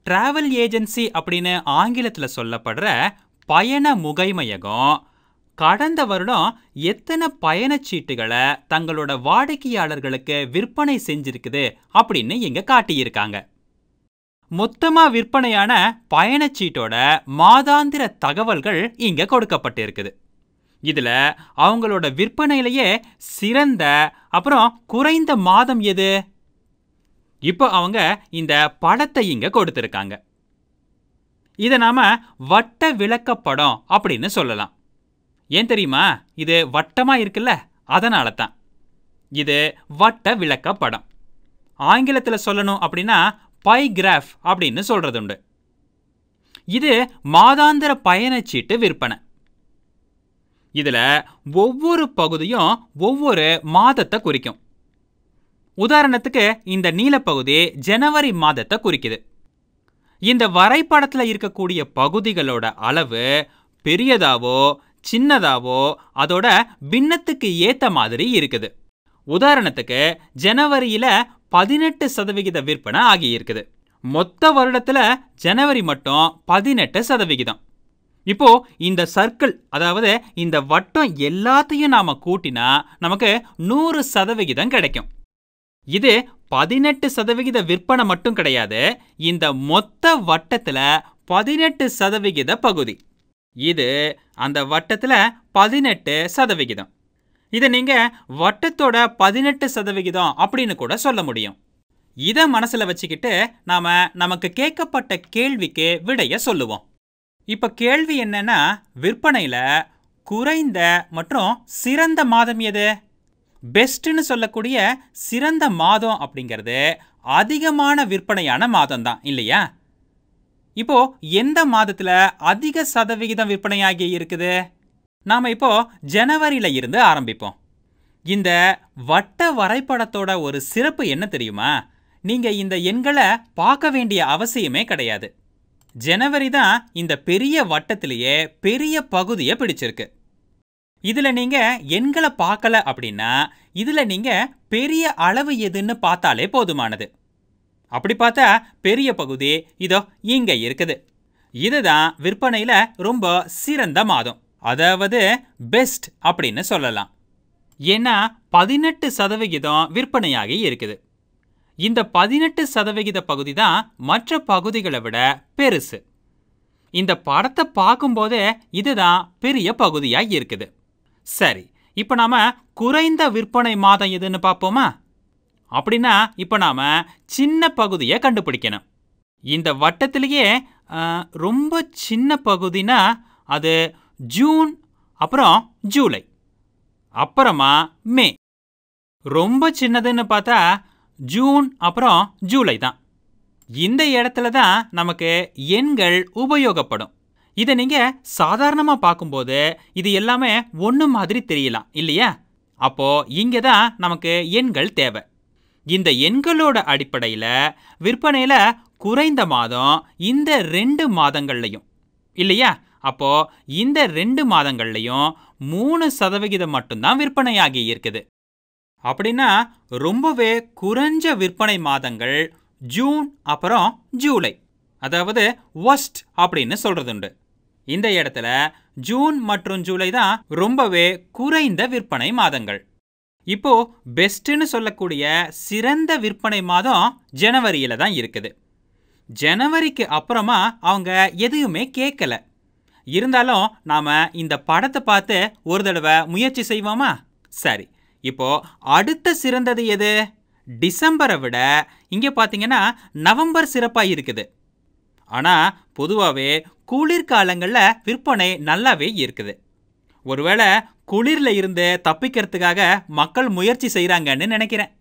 Travel agency அப்படின்னு ஆங்கிலத்தில் சொல்லப்படுற பயண முகைமையகம் கடந்த வருடம் எத்தனை பயணச்சீட்டுகளை தங்களோட வாடிக்கையாளர்களுக்கு விற்பனை செஞ்சிருக்குது அப்படின்னு இங்க காட்டியிருக்காங்க. மொத்தமா விற்பனையான பயணச்சீட்டோட மாதாந்திர தகவல்கள் இங்க கொடுக்கப்பட்டிருக்குது. இதுல அவங்களோட விற்பனையிலேயே சிறந்த அப்புறம் குறைந்த மாதம் எது? இப்போ அவங்க இந்த படத்தை இங்க கொடுத்திருக்காங்க. இதை நாம வட்ட விளக்கப்படம் அப்படின்னு சொல்லலாம். ஏன் தெரியுமா? இது வட்டமா இருக்குல்ல, அதனால தான் இது வட்ட விளக்கப்படம். ஆங்கிலத்தில் சொல்லணும் அப்படின்னா பை கிராஃப் அப்படின்னு சொல்றதுண்டு. இது மாதாந்திர பயணச்சீட்டு விற்பனை. இதுல ஒவ்வொரு பகுதியும் ஒவ்வொரு மாதத்தை குறிக்கும். உதாரணத்துக்கு இந்த நீலப்பகுதி ஜனவரி மாதத்தை குறிக்குது. இந்த வரைபடத்தில் இருக்கக்கூடிய பகுதிகளோட அளவு பெரியதாவோ சின்னதாவோ அதோட பின்னத்துக்கு ஏத்த மாதிரி இருக்குது. உதாரணத்துக்கு ஜனவரியில 18% விற்பனை ஆகியிருக்குது. மொத்த வருடத்துல ஜனவரி மட்டும் 18%. இப்போ இந்த சர்க்கிள், அதாவது இந்த வட்டம் எல்லாத்தையும் நாம கூட்டினா நமக்கு 100% கிடைக்கும். இது 18% விற்பனை மட்டும் கிடையாது, இந்த மொத்த வட்டத்துல 18% பகுதி. இது அந்த வட்டத்துல 18%. இதை நீங்க வட்டத்தோட 18% அப்படின்னு கூட சொல்ல முடியும். இதை மனசுல வச்சுக்கிட்டு நாம நமக்கு கேட்கப்பட்ட கேள்விக்கு விடைய சொல்லுவோம். இப்ப கேள்வி என்னன்னா, விற்பனையில குறைந்த மற்றும் சிறந்த மாதம் எது? பெஸ்ட்னு சொல்லக்கூடிய சிறந்த மாதம் அப்படிங்கிறது அதிகமான விற்பனையான மாதம் தான் இல்லையா? இப்போ எந்த மாதத்துல அதிக சதவிகிதம் விற்பனையாகி இருக்குது? நாம இப்போ ஜனவரியில இருந்து ஆரம்பிப்போம். இந்த வட்ட வரைபடத்தோட ஒரு சிறப்பு என்ன தெரியுமா? நீங்க இந்த எண்களை பார்க்க வேண்டிய அவசியமே கிடையாது. ஜனவரி தான் இந்த பெரிய வட்டத்திலேயே பெரிய பகுதியை பிடிச்சிருக்கு. இதுல நீங்க எண்களை பார்க்கல அப்படின்னா இதுல நீங்க பெரிய அளவு எதுன்னு பார்த்தாலே போதுமானது. அப்படி பார்த்தா பெரிய பகுதி இதோ இங்க இருக்குது. இதுதான் விற்பனையில ரொம்ப சிறந்த மாதம், அதாவது பெஸ்ட் அப்படின்னு சொல்லலாம். ஏன்னா 18% விற்பனையாகி இருக்குது. இந்த 18% பகுதி தான் மற்ற பகுதிகளை விட பெருசு. இந்த படத்தை பார்க்கும்போதே இதுதான் பெரிய பகுதியாக இருக்குது. சரி, இப்போ நாம குறைந்த விற்பனை மாதம் எதுன்னு பார்ப்போமா? அப்படின்னா இப்போ நாம சின்ன பகுதியை கண்டுபிடிக்கணும். இந்த வட்டத்திலேயே ரொம்ப சின்ன பகுதினா அது ஜூன், அப்புறம் ஜூலை, அப்புறமா மே. ரொம்ப சின்னதுன்னு பார்த்தா ஜூன் அப்புறம் ஜூலை தான். இந்த இடத்துல தான் நமக்கு எண்கள் உபயோகப்படும். இதை நீங்க சாதாரணமா பார்க்கும்போது இது எல்லாமே ஒன்று மாதிரி தெரியலாம் இல்லையா? அப்போ இங்க தான் நமக்கு எண்கள் தேவை. இந்த எண்களோட அடிப்படையில் விற்பனையில குறைந்த மாதம் இந்த 2 மாதங்கள்லையும் இல்லையா? அப்போ இந்த 2 மாதங்கள்லையும் 3% மட்டும்தான் விற்பனையாகி இருக்குது. அப்படின்னா ரொம்பவே குறைஞ்ச விற்பனை மாதங்கள் ஜூன் அப்புறம் ஜூலை, அதாவது ஒஸ்ட் அப்படின்னு சொல்றதுண்டு. இந்த இடத்துல ஜூன் மற்றும் ஜூலை தான் ரொம்பவே குறைந்த விற்பனை மாதங்கள். இப்போ பெஸ்ட்னு சொல்லக்கூடிய சிறந்த விற்பனை மாதம் ஜனவரியில தான் இருக்குது. ஜனவரிக்கு அப்புறமா அவங்க எதையுமே கேட்கல. இருந்தாலும் நாம இந்த படத்தை பார்த்து ஒரு தடவை முயற்சி செய்வோமா? சரி, இப்போ அடுத்த சிறந்தது எது? டிசம்பரை விட இங்க பாத்தீங்கன்னா நவம்பர் சிறப்பா இருக்குது. ஆனா பொதுவாகவே குளிர்காலங்களில் விற்பனை நல்லாவே இருக்குது. ஒருவேளை குளிர்ல இருந்து தப்பிக்கிறதுக்காக மக்கள் முயற்சி செய்கிறாங்கன்னு நினைக்கிறேன்.